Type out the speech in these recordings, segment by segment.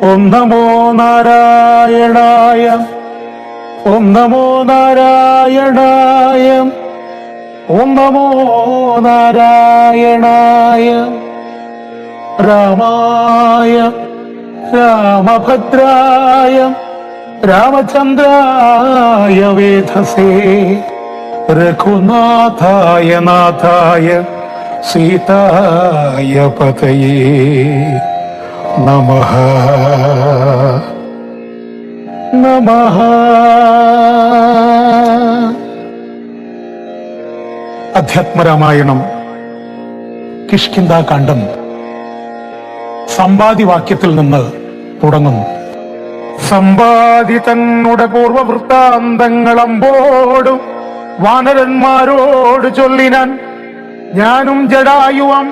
ഓം നമോ നാരായണായ. ഓം നമോ നാരായണായ. ഓം നമോ നാരായണായ. രാമായ രാമഭദ്രായ രാമചന്ദ്രായ വേധസേ രഘുനാഥായ നാഥായ സീതായ പതയേ നമഃ നമഃ. അധ്യാത്മരാമായണം കിഷ്കിന്ധാകാന്ഡം സമ്പാദിവാക്യത്തിൽ നിന്ന് തുടങ്ങുന്നു. സമ്പാദി തന്നുടെ പൂർവവൃത്താന്തങ്ങളമ്പോടും വാനരന്മാരോട് ചൊല്ലിനാൻ, ഞാനും ജടായുവാം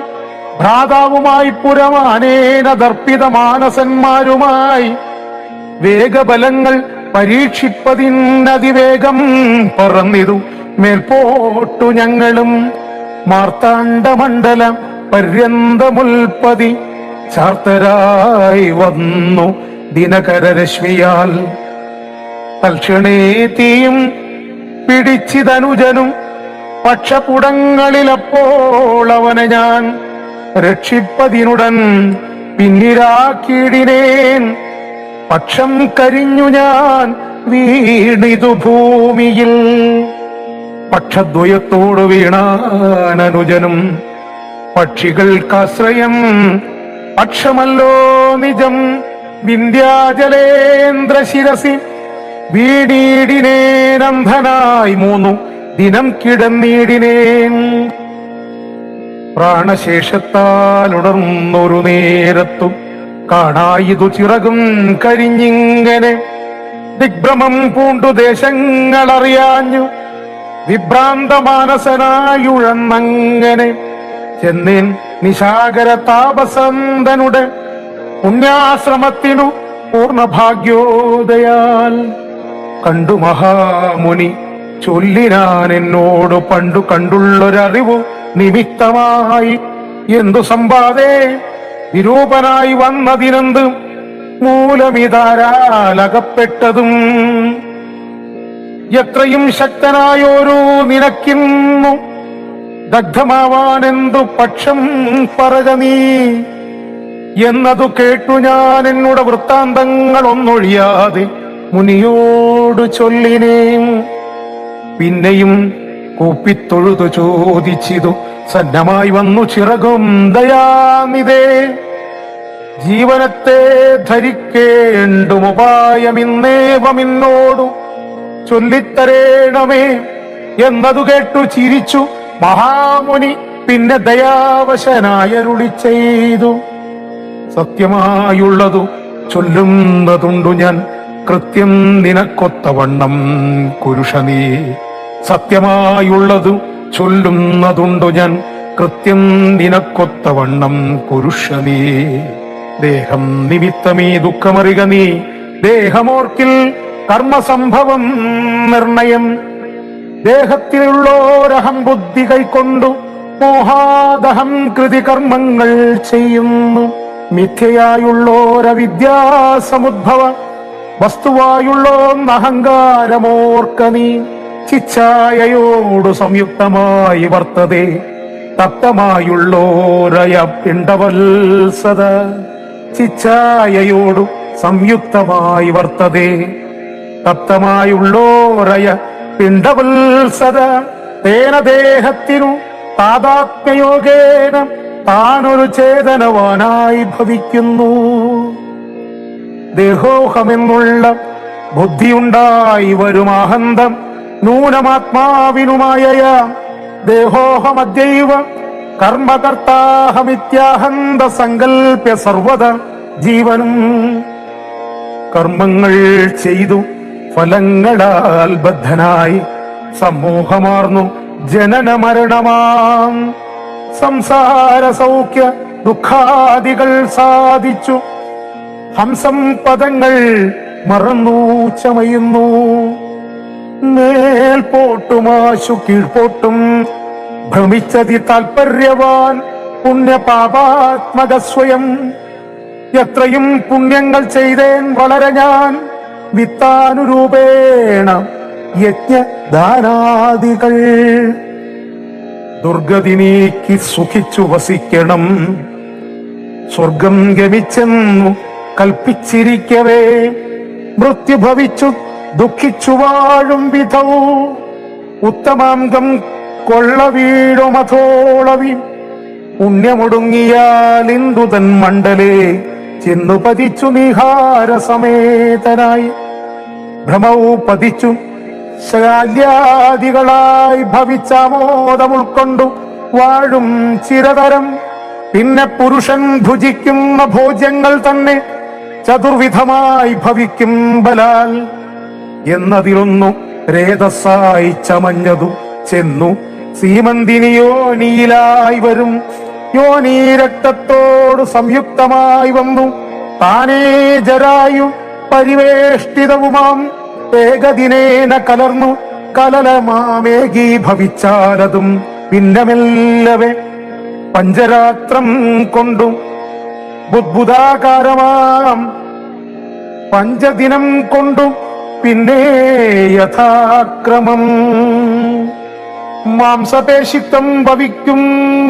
ഭ്രാതാവുമായി പുരമാനേന ദർപ്പിത മാനസന്മാരുമായി വേഗബലങ്ങൾ പരീക്ഷിപ്പതിനതിവേഗം പറന്നിതു മേൽപോട്ടു ഞങ്ങളും. മാർത്താണ്ഡമണ്ഡലം പര്യന്തമുൽപ്പതി ചാർത്തരായി വന്നു ദിനകരരശ്മിയാൽ. തൽക്ഷണേ തീയും പിടിച്ചിതനുജനും പക്ഷപുടങ്ങളിലപ്പോൾ അവനെ ഞാൻ രക്ഷിപ്പതിനുടൻ പിന്നിരാക്കിയിടിനേൻ. പക്ഷം കരിഞ്ഞു ഞാൻ വീണിതു ഭൂമിയിൽ. പക്ഷദ്വയത്തോടു വീണാനനുജനും പക്ഷികൾക്കാശ്രയം പക്ഷമല്ലോ നിജം. വിന്ധ്യാചലേന്ദ്ര ശിരസി വീണീടിനേനന്ധനായി 3 ദിനം കിടന്നീടിനേൻ. പ്രാണശേഷത്താൽ ഉണർന്നൊരു നേരത്തു കാണായിതു ചിറകും കരിഞ്ഞിങ്ങനെ. ദിഗ്ഭ്രമം പൂണ്ടു ദേശങ്ങളറിയാഞ്ഞു വിഭ്രാന്ത മാനസനായുഴന്നങ്ങനെ ചെന്നേൻ നിശാകര താപസന്തനുടെ പുണ്യാശ്രമത്തിനു പൂർണ്ണഭാഗ്യോദയാൽ. കണ്ടു മഹാമുനി ചൊല്ലിനാൻ എന്നോട് പണ്ടു കണ്ടുള്ളൊരറിവു നിമിത്തമായി, എന്തു സമ്പാദേ വിരൂപനായി വന്നതിനെന്ത് മൂലമിതാരാലകപ്പെട്ടതും. എത്രയും ശക്തനായോരു നിനക്കിന്നു ദഗ്ധമാവാനെന്തു പക്ഷം പറക നീ എന്നതു കേട്ടു ഞാൻ എന്നുടെ വൃത്താന്തങ്ങളൊന്നൊഴിയാതെ മുനിയോട് ചൊല്ലിനേം. പിന്നെയും കൂപ്പിത്തൊഴുതു ചോദിച്ചിതു സന്നമായി വന്നു ചിറകും ദയാനിതേ. ജീവനത്തെ ധരിക്കേണ്ടുമുപായമിന്നേവമിന്നോടു ചൊല്ലിത്തരേണമേ എന്നതു കേട്ടു ചിരിച്ചു മഹാമുനി. പിന്നെ ദയാവശനായരുളി ചെയ്തു, സത്യമായുള്ളതു ചൊല്ലുന്നതുണ്ടു ഞാൻ കൃത്യം നിനക്കൊത്തവണ്ണം കുരുഷനീ. സത്യമായുള്ളതു ചൊല്ലുന്നതുണ്ടു ഞാൻ കൃത്യം നിനക്കൊത്തവണ്ണം കുരുഷനീ. ദേഹം നിമിത്തമീ ദുഃഖമറിക നീ, ദേഹമോർക്കിൽ കർമ്മസംഭവം നിർണയം. ദേഹത്തിലുള്ളോരഹം ബുദ്ധി കൈക്കൊണ്ടു മോഹാദഹം കൃതി കർമ്മങ്ങൾ ചെയ്യുന്നു. മിഥ്യയായുള്ളോരവിദ്യാസമുദ്ഭവ വസ്തുവായുള്ളോന്നഹങ്കാരമോർക്ക നീ. ചിച്ഛായയോടു സംയുക്തമായി വർത്തതേ തപ്തമായുള്ളോരയ പിണ്ഡവത്സത. ചിച്ഛായയോടു സംയുക്തമായി വർത്തതേ തപ്തമായുള്ളോരയ പിണ്ഡവത്സത. തേന ദേഹത്തിനു താദാത്മ്യയോഗേന താനൊരു ചേതനവാനായി ഭവിക്കുന്നു. ദേഹോഹമെന്നുള്ള ബുദ്ധിയുണ്ടായി വരുമാഹന്തം നൂനമാത്മാവിനുമായ. ദേഹോഹമദ്യൈവ കർമ്മകർത്താഹമിത്യാഹന്ത സങ്കൽപ്യ സർവത ജീവനും. കർമ്മങ്ങൾ ചെയ്തു ഫലങ്ങളാൽ ബദ്ധനായി സമൂഹമാർന്നു ജനന മരണമാം. സംസാര സൗഖ്യ ദുഃഖാദികൾ സാധിച്ചു ഹംസം പദങ്ങൾ മറന്നു ചമയുന്നു. മേൽപോട്ടുമാശു കീഴ്പോട്ടും ഭ്രമിച്ചതി താൽപര്യവാൻ പുണ്യപാപാത്മക സ്വയം. എത്രയും പുണ്യങ്ങൾ ചെയ്തേൻ വളരെ ഞാൻ വിത്താനുരൂപേണ യജ്ഞദാനാദികൾ. ദുർഗതി നീക്കി സുഖിച്ചു വസിക്കണം, സ്വർഗം ഗമിച്ചെന്നു കൽപ്പിച്ചിരിക്കവേ മൃത്യു ഭവിച്ചു ദുഃഖിച്ചു വാഴും വിധവും ഉത്തമാംഗം കൊള്ള വീഴുമഥോളവി പുണ്യമൊടുങ്ങിയാൽ ഇന്ദുതൻ മണ്ഡലേ ചെന്നു പതിച്ചു നിഹാരസമേതനായി ഭ്രമവും പതിച്ചു ശാല്യാദികളായി ഭവിച്ചാമോദം ഉൾക്കൊണ്ടു വാഴും ചിരതരം. പിന്നെ പുരുഷൻ ഭുജിക്കുന്ന ഭോജ്യങ്ങൾ തന്നെ ചതുർവിധമായി ഭവിക്കും ബലാൽ എന്നതിലൊന്നു രേതസ്സായി ചമഞ്ഞതു ചെന്നു സീമന്തിനി യോനിയിലായി വരും. യോനി രക്തത്തോട് സംയുക്തമായി വന്നു താനേ ജരായു പരിവേഷ്ടിതവുമാം ഏകദിനേന കലർന്നു കലലമാമേകീ ഭവിച്ചാലതും പിന്നമെല്ലവേ പഞ്ചരാത്രം കൊണ്ടു ബുദ്ബുദാകാരമാം പഞ്ചദിനം കൊണ്ടു പിന്നെ യഥാക്രമം മാംസപേശിത്വം ഭവിക്കും.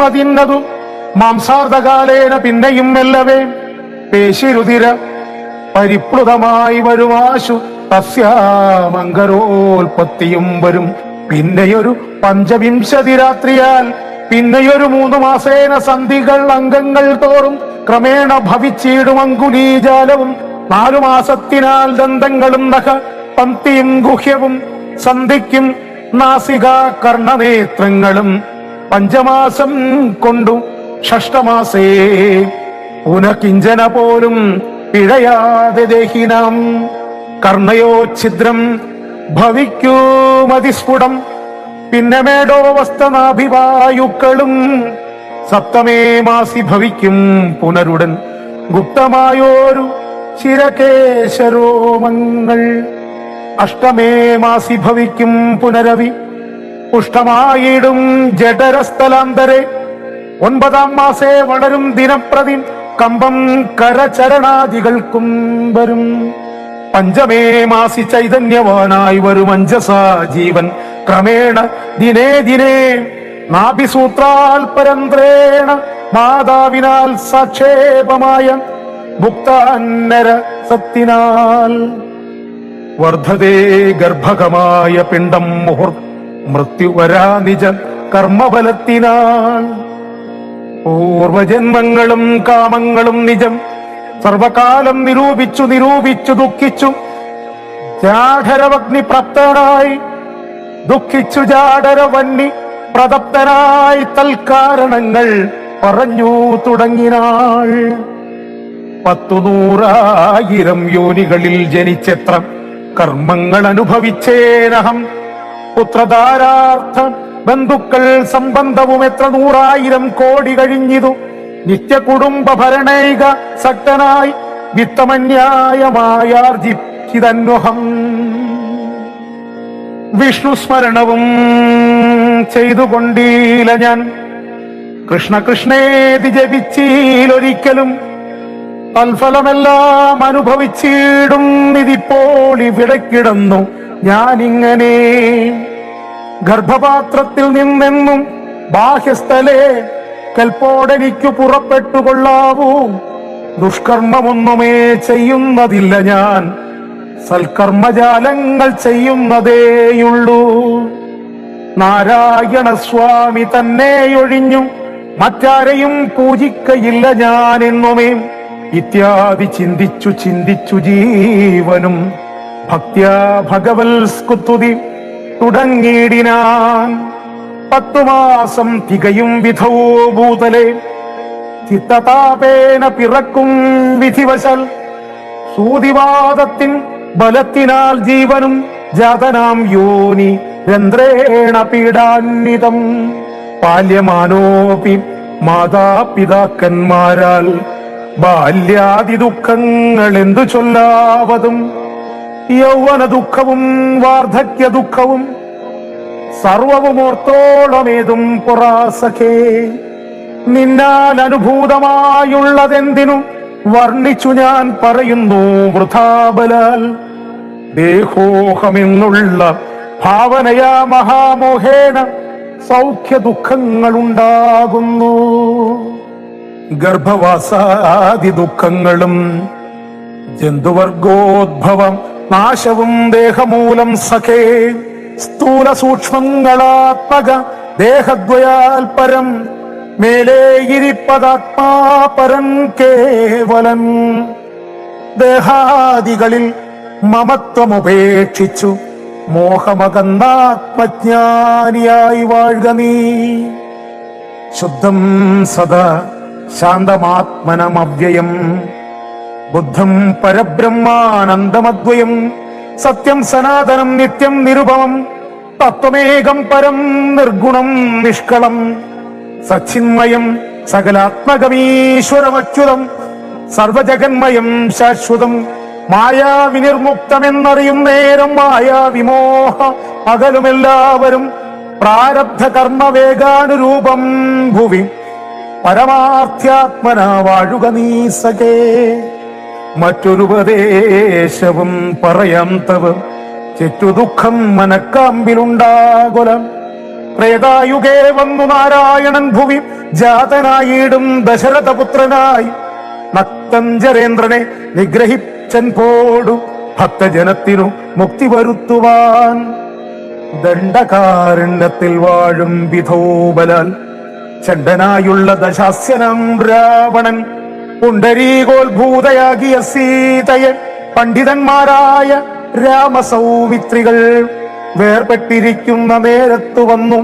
അതിന്നതു മാംസാർദ്ധകാലേന പിന്നെയും മെല്ലവേ പേശിരുതിര പരിപ്ലുതമായി വരുമാശു തസ്യാമങ്കരോൽപത്തിയും വരും. പിന്നെയൊരു പഞ്ചവിംശതി രാത്രിയാൽ പിന്നെയൊരു 3 മാസേന സന്ധികൾ അംഗങ്ങൾ തോറും ക്രമേണ ഭവിച്ചിടും അങ്കുലീജാലവും 4 മാസത്തിനാൽ ദന്തങ്ങളും നഖ പന്തിയും ഗുഹ്യവും സന്ധിക്കും നാസിക കർണനേത്രങ്ങളും 5 മാസം കൊണ്ടു ഷഷ്ടമാസേ പുനഃകിഞ്ചന പോലും പിഴയാതെ ദേഹിനാം കർണയോ ഛിദ്രം ഭവിക്കൂമതിസ്ഫുടം. പിന്നെ മേടോ വസ്തനാഭിവായുക്കളും 7 മാസി ഭവിക്കും പുനരുടൻ ഗുപ്തമായോരു ശിരകേശരോമങ്ങൾ. 8 മാസി ഭവിക്കും പുനരവി പുഷ്ടമായിടും ജഠരസ്ഥലാന്തരെ. 9 മാസേ വളരും ദിനപ്രതി കമ്പം കരചരണാദികൾക്കും വരും. 5 മാസി ചൈതന്യവാനായി വരും അഞ്ജസാ ജീവൻ ക്രമേണ ദിനേ ദിനേ നാഭിസൂത്രാൽപരന്ത്രേണ മാതാവിനാൽ സാക്ഷേപമായ ഭുക്താന്നര സത്തിനാൽ വർദ്ധതേ ഗർഭകമായ പിണ്ഡം മുഹുർ മൃത്യുവരാ നിജ കർമ്മഫലത്തിനാൽ. പൂർവജന്മങ്ങളും കാമങ്ങളും നിജം സർവകാലം നിരൂപിച്ചു നിരൂപിച്ചു ദുഃഖിച്ചു ജാഠരവഗ്നി പ്രാപ്തനായി ദുഃഖിച്ചു ജാഠരവന്നി പ്രതപ്തനായി തൽക്കാരണങ്ങൾ പറഞ്ഞു തുടങ്ങിനാൾ. 100,000 യോനികളിൽ ജനിച്ചെത്ര കർമ്മങ്ങൾ അനുഭവിച്ചേനഹം. പുത്രധാരാർത്ഥ ബന്ധുക്കൾ സംബന്ധവും എത്ര 100,000 കോടി കഴിഞ്ഞിതു. നിത്യ കുടുംബ ഭരണൈക സക്തനായി വിത്തമന്യായമായാർജിതന്വഹം. വിഷ്ണു സ്മരണവും ചെയ്തുകൊണ്ടീല ഞാൻ കൃഷ്ണ കൃഷ്ണേതി ജപിച്ചീലൊരിക്കലും. തൽഫലമെല്ലാം അനുഭവിച്ചിടും ഇതിപ്പോൾ ഇവിടക്കിടന്നു ഞാനിങ്ങനെ. ഗർഭപാത്രത്തിൽ നിന്നെന്നും ബാഹ്യസ്ഥലേ കൽപ്പോടെനിക്കു പുറപ്പെട്ടുകൊള്ളാവൂ. ദുഷ്കർമ്മമൊന്നുമേ ചെയ്യുന്നതില്ല ഞാൻ, സൽക്കർമ്മജാലങ്ങൾ ചെയ്യുന്നതേയുള്ളൂ. നാരായണ സ്വാമി തന്നെയൊഴിഞ്ഞു മറ്റാരെയും പൂജിക്കയില്ല ഞാൻ എന്നുമേ. ഇത്യാദി ചിന്തിച്ചു ചിന്തിച്ചു ജീവനും ഭക്ത്യാ ഭഗവൽ സ്തുതി തുടങ്ങിയിടിനാൻ. 10 മാസം തികയും വിധവോ ഭൂതലേ ചിത്തതാപേന പിറക്കും വിധിവശാൽ. സൂതിവാദത്തിൻ ബലത്തിനാൽ ജീവനും ജാതനാം യോനി രന്ധ്രേണ പീഡാന്വിതം. ബാല്യമാനോപി മാതാപിതാക്കന്മാരാൽ ബാല്യാദി ദുഃഖങ്ങൾ എന്തു ചൊല്ലാവതും. യൗവന ദുഃഖവും വാർദ്ധക്യ ദുഃഖവും സർവവും ഓർത്തോളമേതും പൊറാസഖേ. നിന്നാൽ അനുഭൂതമായുള്ളതെന്തിനും വർണ്ണിച്ചു ഞാൻ പറയുന്നു വൃഥാബലാൽ. ദേഹോഹമെന്നുള്ള ഭാവനയാ മഹാമോഹേന സൗഖ്യ ദുഃഖങ്ങളുണ്ടാകുന്നു. ഗർഭവാസാദി ദുഃഖങ്ങളും ജന്തുവർഗോദ്ഭവം നാശവും ദേഹമൂലം സഖേ. സ്ഥൂല സൂക്ഷ്മങ്ങളാത്മക ദേഹദ്വയാൽ പരം മേലേയിരിപ്പതാത്മാ പരൻ കേവലൻ. ദേഹാദികളിൽ മമത്വമുപേക്ഷിച്ചു മോഹമകന്നാത്മജ്ഞാനിയായി വാഴുക നീ. ശുദ്ധം സദാ ശാന്തമാത്മനമവ്യയം ബുദ്ധം പരബ്രഹ്മാനന്ദമദ്വയം. സത്യം സനാതനം നിത്യം നിരുപമം തത്വമേകം പരം നിർഗുണം നിഷ്കളം. സച്ചിന്മയം സകലാത്മകമീശ്വരമച്യുതം സർവജഗന്മയം ശാശ്വതം. മായാവിനിർമുക്തമെന്നറിയും നേരം മായാവിമോഹ അകലുമെല്ലാവരും. പ്രാരബ്ധ കർമ്മവേഗാനുരൂപം ഭുവി പരമാർത്യാത്മന വാഴുക നീ സഖേ. മറ്റൊരുപദേശവും പറയാം തവ ചെറ്റുദുഃഖം മനക്കാമ്പിലുണ്ടാകുലം. ത്രേതായുഗേ വന്നു നാരായണൻ ഭുവി ജാതനായിടും ദശരഥപുത്രനായി. നക്തഞ്ചരേന്ദ്രനെ നിഗ്രഹിച്ചൻ പോടു ഭക്തജനത്തിനു മുക്തി വരുത്തുവാൻ. ദണ്ഡകാരണ്യത്തിൽ വാഴും വിധോബലാൽ ചണ്ഡനായുള്ള ദശാസ്യനം രാവണൻ. പുണ്ടരീകോത്ഭൂതയാകിയ സീതയെ പണ്ഡിതന്മാരായ രാമസൗമിത്രികൾ വേർപെട്ടിരിക്കുന്ന നേരത്തു വന്നു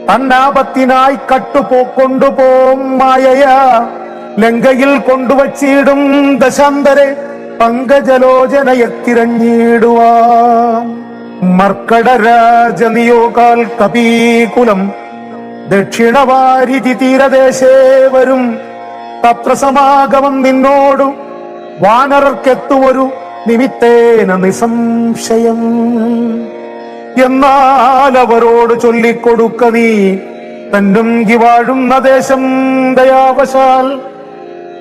തന്നാപത്തിനായി കട്ടുകൊണ്ടുപോം മായയാ. ലങ്കയിൽ കൊണ്ടുവച്ചിടും ദശാന്തരെ പങ്കജലോചനയെ തിരഞ്ഞിടുവാൻ. മർക്കടരാജനിയോഗാൽ കപീകുലം ദക്ഷിണവാരിധി തീരദേശേ വരും. തത്ര സമാഗമം നിന്നോടു വാനരർക്കെത്തുവൊരു നിമിത്തേന നിസംശയം. എന്നാൽ അവരോട് ചൊല്ലിക്കൊടുക്ക നീ തന്നും വാഴുന്ന ദേശം ദയാവശാൽ.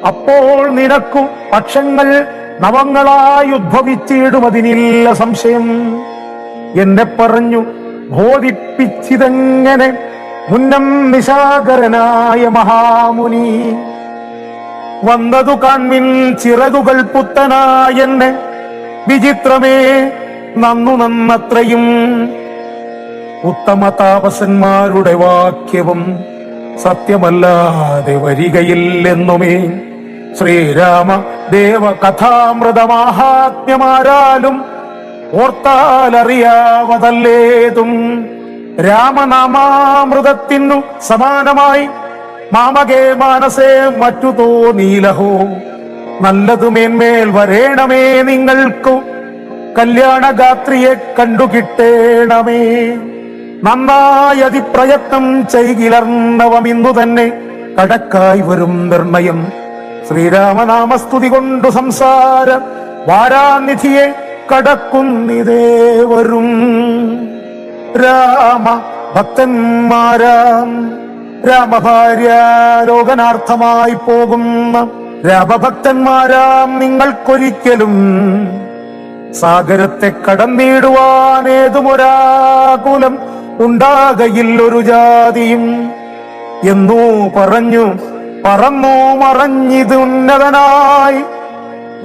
അപ്പോൾ നിനക്കു പക്ഷങ്ങൾ നവങ്ങളായി ഉദ്ഭവിച്ചിടും, അതിനില്ല സംശയം. എന്നെ പറഞ്ഞു ബോധിപ്പിച്ചിതെങ്ങനെ മുന്നം നിശാകരനായ മഹാമുനി. വന്നതു കാൺമിൻ ചിറകുകൾ പുത്തനായെന്നെ വിചിത്രമേ നന്നു നന്നത്രയും. ഉത്തമ താപസന്മാരുടെ വാക്യവും സത്യമല്ലാതെ വരികയില്ലെന്നുമേ. ശ്രീരാമ ദേവ കഥാമൃതമാഹാത്മ്യമാരാലും ഓർത്താലറിയാവതല്ലേതും. രാമനാമാമൃതത്തിനു സമാനമായി മാമകേ മാനസേ മറ്റു തോന്നീലഹോ. നല്ലതു മേന്മേൽ വരേണമേ നിങ്ങൾക്കു, കല്യാണഗാത്രിയെ കണ്ടുകിട്ടേണമേ. നന്നായി അതിപ്രയത്നം ചെയ്കിലർന്നവമിന്നു തന്നെ കടക്കായി വരും നിർണയം. ശ്രീരാമനാമസ്തുതി കൊണ്ടു സംസാര വാരാനിധിയെ കടക്കുന്നിതേവരും. രാമ ഭക്തന്മാരാം രാമഭാര്യ ലോകനാർത്ഥമായി പോകുന്ന രാമഭക്തന്മാരാം നിങ്ങൾക്കൊരിക്കലും സാഗരത്തെ കടന്നിടുവാനേതുമൊരാകുലം ഉണ്ടാകയില്ലൊരു ജാതിയും. എന്നോ പറഞ്ഞു പറന്നു മറഞ്ഞിത് ഉന്നതനായി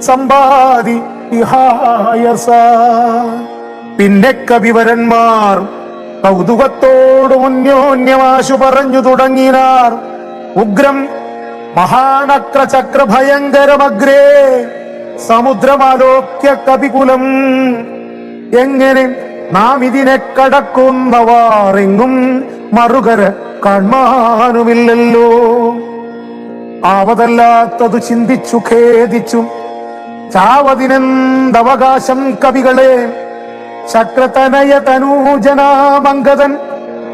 സമ്പാദി വിഹായസ. പിന്നെ കവിവരന്മാർ കൗതുകത്തോട് അന്യോന്യമാശു പറഞ്ഞു തുടങ്ങിനാർ. ഉഗ്രം മഹാനക്ര ചക്ര ഭയങ്കരമഗ്രേ സമുദ്രമാലോക്യ കവികുലം. എങ്ങനെ നാം ഇതിനെ കടക്കുന്നവാറെങ്ങും മറുകര കാണാനുമില്ലല്ലോ. ആവതല്ലാത്തതു ചിന്തിച്ചു ഖേദിച്ചു ചാവതിനെന്തവകാശം കവികളെ. ശക്രതനയ തനൂജനാമംഗതൻ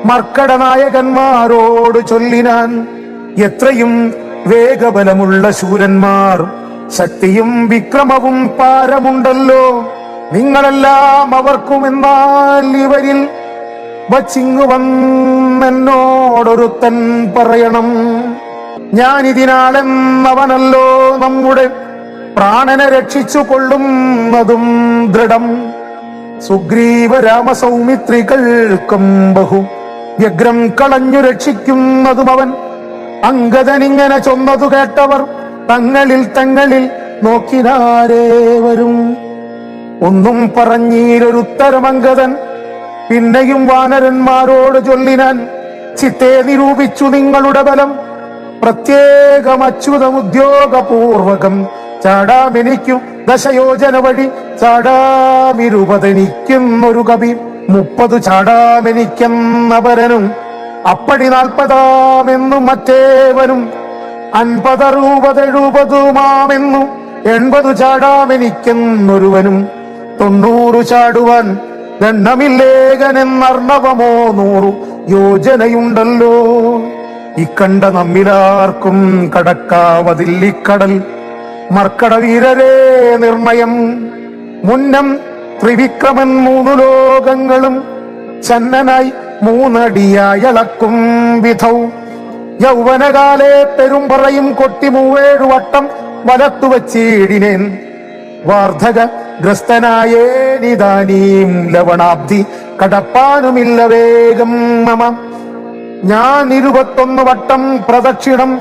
മർക്കടനായകന്മാരോട് ചൊല്ലിനാൻ. എത്രയും വേഗബലമുള്ള ശൂരന്മാർ, ശക്തിയും വിക്രമവും പാരമുണ്ടല്ലോ നിങ്ങളെല്ലാം അവർക്കും. എന്നാൽ ഇവരിൽ വച്ചിങ്ങു വന്നെന്നോടൊരുത്തൻ പറയണം. ഞാനിതിനാളെന്നവനല്ലോ നമ്മുടെ പ്രാണനെ രക്ഷിച്ചു കൊള്ളുന്നതും ദൃഢം. സുഗ്രീവ രാമസൗമിത്രികൾക്കും ബഹു വ്യഗ്രം കളഞ്ഞു രക്ഷിക്കുന്നതും അവൻ. അംഗദനിങ്ങനെ ചൊന്നതു കേട്ടവർ തങ്ങളിൽ നോക്കിനാരേവരും. ഒന്നും പറഞ്ഞീരൊരുത്തരം അംഗദൻ. പിന്നെയും വാനരന്മാരോട് ചൊല്ലിനാൻ, ചിത്തെ നിരൂപിച്ചു നിങ്ങളുടെ ബലം. പ്രത്യേകം അച്യുതം ഉദ്യോഗപൂർവകം ചാടാമെനിക്കു ദശയോജന വഴി. ചാടാമിരുപതെനിക്കുന്നൊരു കവി 30 ചാടാമെനിക്കെന്നപരനും. അപ്പടി 40 മറ്റേവനും. 50 60 80 ചാടാമെനിക്കെന്നൊരുവനും. 90 ചാടുവാൻ ദണ്ഡമില്ലേകനെന്നർണവമോ 100 യോജനയുണ്ടല്ലോ. ഇക്കണ്ട നമ്മിലാർക്കും കടക്കാവതില്ലിക്കടൽ. മർക്കട വീരരേ നിർണയം. മുന്നം ത്രിവിക്രമൻ 3 ലോകങ്ങളും ചന്നനായി 3 അടിയായളക്കും വിധൗ. യൗവനകാലെ പെരുമ്പറയും കൊട്ടി 7 വട്ടം വലത്തുവച്ചീടിനേൻ. വാർദ്ധക ഗ്രസ്തനായേനിതാനീം ലവണാബ്ധി കടപ്പാനുമില്ല വേഗം മമ. ഞാൻ 21 വട്ടം പ്രദക്ഷിണം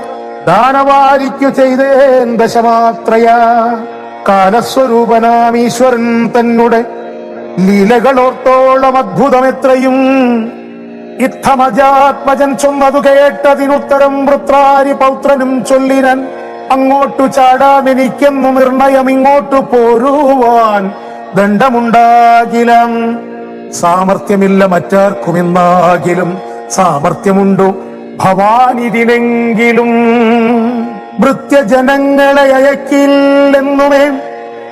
ദാനവാരിക്കു ചെയ്തേൻ ദശമാത്രയാ. കാലസ്വരൂപനാമീശ്വരൻ തന്നെ ലീലകളോർത്തോളം അദ്ഭുതമെത്രയും. ഇത്തമജാത്മജൻ ചൊന്നതു കേട്ടതിനുത്തരം വൃത്രാരി പൗത്രനും ചൊല്ലിനൻ, അങ്ങോട്ടു ചാടാമെനിക്കെന്നു നിർണയം, ഇങ്ങോട്ടു പോരുവാൻ ദണ്ഡമുണ്ടാകില്ല. സാമർത്ഥ്യമില്ല മറ്റാർക്കുമെന്നാകിലും സാമർത്ഥ്യമുണ്ടു ഭവാനിതിനെങ്കിലും. ഭൃത്യജനങ്ങളെ അയക്കില്ലെന്നുമേ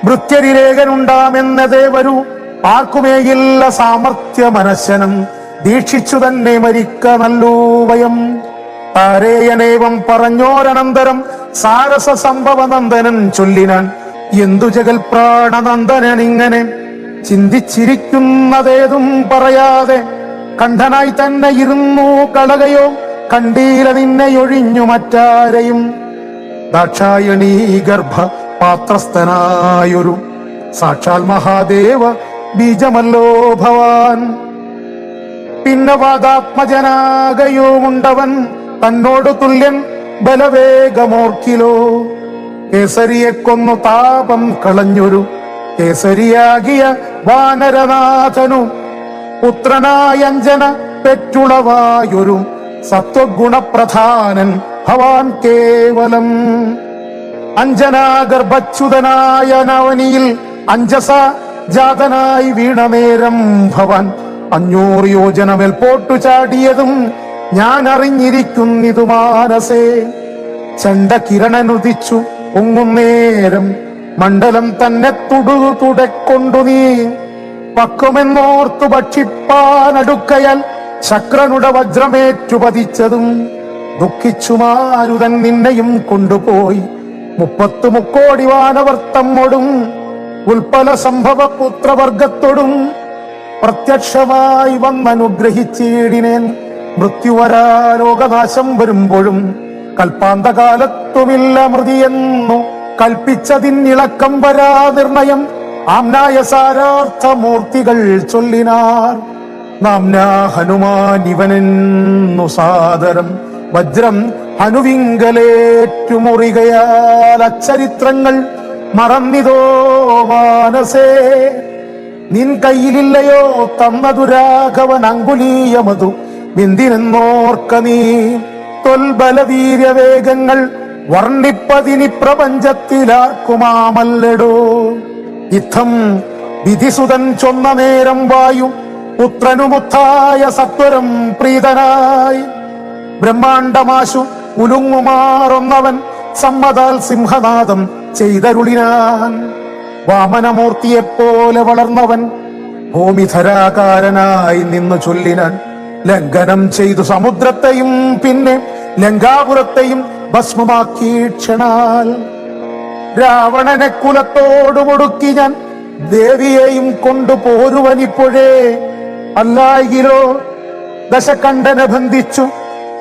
ഭൃത്യരിലേഖനുണ്ടാമെന്നതേ വരൂ. ആർക്കുമേയില്ല സാമർത്ഥ്യ മനശനം, ദീക്ഷിച്ചു തന്നെ മരിക്ക നല്ലൂ വയം. താരേയനേവം പറഞ്ഞോരനന്തരം സാരസ സംഭവനന്ദനൻ ചൊല്ലിനാൻ, എന്തു ജഗൽ പ്രാണനന്ദനൻ ഇങ്ങനെ ചിന്തിച്ചിരിക്കുന്നതേതും പറയാതെ. കണ്ഠനായി തന്നെ ഇരുന്നു കളകയോ, കണ്ടീല നിന്നെയൊഴിഞ്ഞു മറ്റാരെയും. ദാക്ഷായണീ ഗർഭ പാത്രസ്ഥനായൊരു സാക്ഷാൽ മഹാദേവ ബീജമല്ലോ ഭവാൻ. പിന്നെ വാദാത്മജനാകയോ ഉണ്ടവൻ, തന്നോട് തുല്യൻ ബലവേഗമോർക്കിലോ. കേസരിയെ കൊന്നു താപം കളഞ്ഞൊരു കേസരിയാകിയ വാനരനാഥനു. പുത്രനായ അഞ്ജന പെറ്റുളവായൊരു സത്വഗുണപ്രധാനൻ ഭവാൻ കേവലം. അഞ്ജനാഗർഭച്യുതനായ നവനിയിൽ അഞ്ജസ ജാതനായി വീണനേരം ഭവാൻ 500 യോജന മേൽപോട്ടു ചാടിയതും ഞാൻ അറിഞ്ഞിരിക്കുന്നിതു മാനസേ. ചണ്ഡകിരണനുദിച്ചു പൊങ്ങുന്നേരം മണ്ഡലം തന്നെ തുടക്കൊണ്ടു നീ. പക്വമെന്നോർത്തു ഭക്ഷിപ്പാനടുക്കയാൽ ശക്രനുടെ വജ്രമേറ്റു പതിച്ചതും. ദുഃഖിച്ചു മാരുതൻ നിന്നെയും കൊണ്ടുപോയി 30 മുക്കോടി വാനവർത്തമ്മോടും ഉൽപ്പല സംഭവ പുത്രവർഗത്തോടും. പ്രത്യക്ഷമായി വന്നനുഗ്രഹിച്ചീടിനേൻ. മൃത്യുവരാ രോഗനാശം വരുമ്പോഴും കൽപ്പാന്തകാലത്തുമില്ല മൃതിയെന്നു കൽപ്പിച്ചതിന്നിളക്കം വരാ നിർണയം. ആംനായ സാരാർത്ഥമൂർത്തികൾ ചൊല്ലിനാർ, നാംനാ ഹനുമാൻ ഇവനെന്നു സാദരം. വജ്രം ഹനുവിങ്കലേറ്റുമുറികയാൽ അച്ചരിത്രങ്ങൾ മറന്നിതോ മാനസേ. നിൻ കയ്യിലില്ലയോ തന്നതു രാഘവൻ അങ്കുലീയമതു, എന്തിനെന്നോർക്ക നീ. തൊൽബലവീര്യവേഗങ്ങൾ വർണ്ണിപ്പതിനി പ്രപഞ്ചത്തിലാർക്കുമാമല്ലടോ. ഇത്തം വിധിസുതൻ ചൊന്ന നേരം വായു പുത്രനുമുത്തായ സത്വരം പ്രീതനായി. ബ്രഹ്മാണ്ടമാശു ഉലുങ്ങുമാറൊന്നവൻ സമ്മതാൽ സിംഹനാദം ചെയ്തരുളിനാൻ. വാമനമൂർത്തിയെപ്പോലെ വളർന്നവൻ ഭൂമിധരാകാരനായി നിന്നു ചൊല്ലിനാൻ. ലംഘനം ചെയ്തു സമുദ്രത്തെയും പിന്നെ ലങ്കാപുരത്തെയും ഭസ്മമാക്കി ക്ഷണാൽ. രാവണനെ കുലത്തോടു മുടുക്കി ഞാൻ ദേവിയെയും കൊണ്ടുപോരുവനിപ്പോഴേ. അല്ലായിലോ ദശകണ്ഠനെ ബന്ധിച്ചു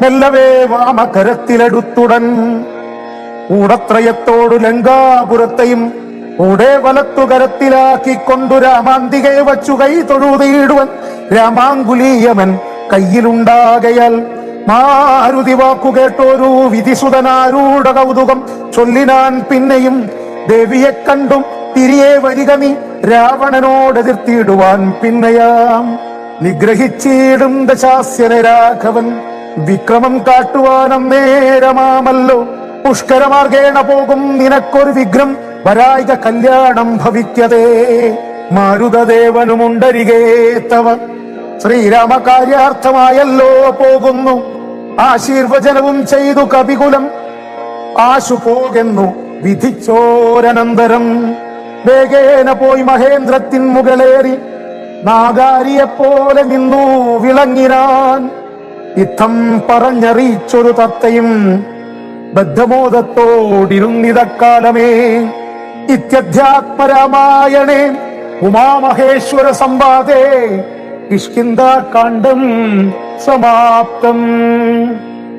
മെല്ലവേ വാമകരത്തിലെടുത്തുടൻ. ഊടത്രയത്തോടു ലങ്കാപുരത്തെയും കൂടെ വലത്തുകരത്തിലാക്കിക്കൊണ്ടു രാമാന്തികെ വച്ചു കൈ തൊഴുതിയിടുവൻ രാമാങ്കുലീയമൻ കയ്യിലുണ്ടാകയാൽ മാരുതി വാക്കു കേട്ടോരു വിധിസുതനാരൂഢ കൗതുകം ചൊല്ലിനാൻ പിന്നെയും ദേവിയെ കണ്ടും തിരികെ വരിക നീ രാവണനോടെതിർത്തിയിടുവാൻ പിന്നെയാം നിഗ്രഹിച്ചിടും ദശാസ്യനെ രാഘവൻ വിക്രമം കാട്ടുവാനം നേരമാമല്ലോ പുഷ്കരമാർഗേണ പോകും നിനക്കൊരു വിഘ്നം വരായിക കല്യാണം ഭവിക്കതേ മാരുതദേവനുമുണ്ടരികേ തവ ശ്രീരാമകാര്യാർത്ഥമായല്ലോ പോകുന്നു ആശീർവചനവും ചെയ്തു കവികുലം ആശു പോകുന്നു വിധിച്ചോരനന്തരം വേഗേന പോയി മഹേന്ദ്രത്തിൻ മുകളേറി നാഗാരിയെപ്പോലെ നിന്നു വിളങ്ങിനാൻ ഇത്തം പറഞ്ഞറിയിച്ചൊരു തത്തയും ബദ്ധമോദത്തോടിരുന്നിതക്കാലമേ ഇത്യധ്യാത്മരാമായണേ ഉമാമഹേശ്വര സംവാദേ കിഷ്കിന്ധാകാണ്ഡം സമാപ്തം.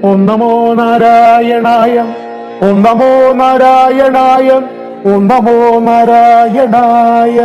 ഓം നമോ നാരായണായ, ഓം നമോ നാരായണായ, ഓം നമോ നാരായണായ.